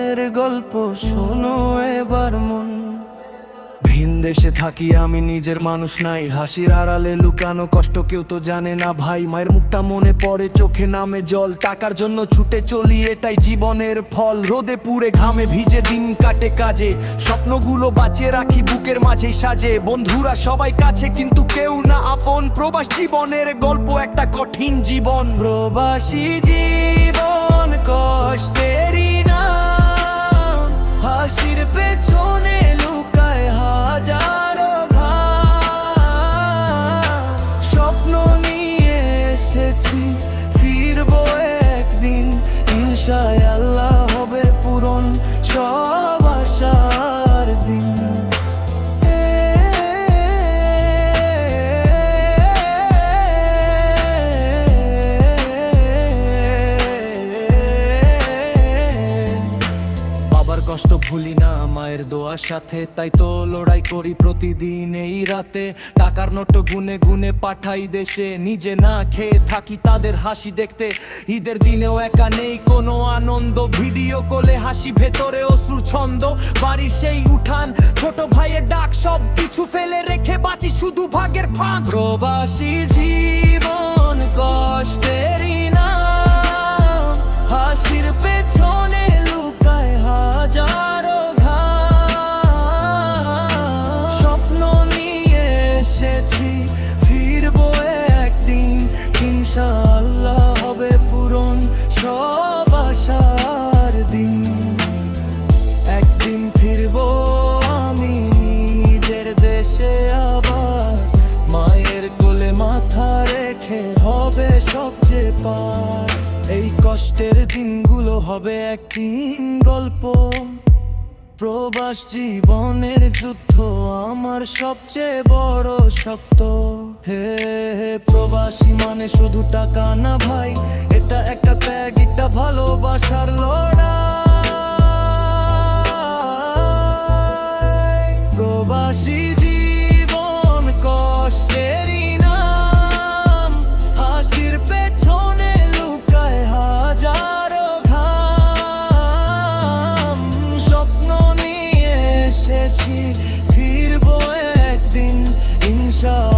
জীবনের গল্প শোনো এবার মন। ভিন দেশে থাকি আমি, নিজের মানুষ নাই, হাসির আড়ালে লুকানো কষ্ট কেউ তো জানে না ভাই। মায়ের মুখটা মনে পড়ে, চোখে নামে জল, টাকার জন্য ছুটে চলি এটাই জীবনের ফল। রোদে পুড়ে ঘামে ভিজে দিন কাটে কাজে, স্বপ্নগুলো বাঁচিয়ে রাখি বুকের মাঝেই সাজে। বন্ধুরা সবাই কাছে কিন্তু কেউ না আপন, প্রবাস জীবনের গল্প একটা কঠিন জীবন। প্রবাসী জীবন কষ্টেরই না, হাসির পেছনে লুকায় হাজারো ঘাম। স্বপ্ন নিয়ে এসেছি, ফিরবো একদিন, ইনশাআল্লাহ হবে পূরণ সব আশার দিন। কষ্ট ভুলি না মায়ের দোয়ার সাথে, তাই তো লড়াই করি প্রতিদিন এই রাতে। টাকার নোট গুনে গুনে পাঠাই দেশে, নিজে না খেয়ে থাকি তাদের হাসি দেখতে। ঈদের দিনেও একা নেই কোনো আনন্দ, ভিডিও কলে হাসি ভেতরে অশ্রুর ছন্দ। বাড়ির সেই উঠান, ছোট ভাইয়ের ডাক, সব কিছু ফেলে রেখে বাঁচি শুধু ভাগ্যের ফাঁক। প্রবাসী জীবন কষ্টেরই না, হাসির পেছনে লুকায় হাজারো ঘাম। স্বপ্ন নিয়ে এসেছি, ফিরবো একদিন, ইনশাআল্লাহ হবে পূরণ সব আশার দিন। একদিন ফিরবো আমি নিজের দেশে আবার, মায়ের কোলে মাথা রেখে হবে সবচেয়ে পার। এই কষ্টের দিনগুলো হবে একদিন গল্প, প্রবাস জীবনের যুদ্ধ আমার সবচেয়ে বড় শক্ত। হে প্রবাসী মানে শুধু টাকা না ভাই, এটা একটা ত্যাগ, একটা ভালোবাসার লড়াই। প্রবাসী জীবন কষ্টেরই নাম, হাসির পেছনে লুকায় হাজারো ঘাম। স্বপ্ন নিয়ে এসেছি, ফিরবো একদিন, ইনশাআল্লাহ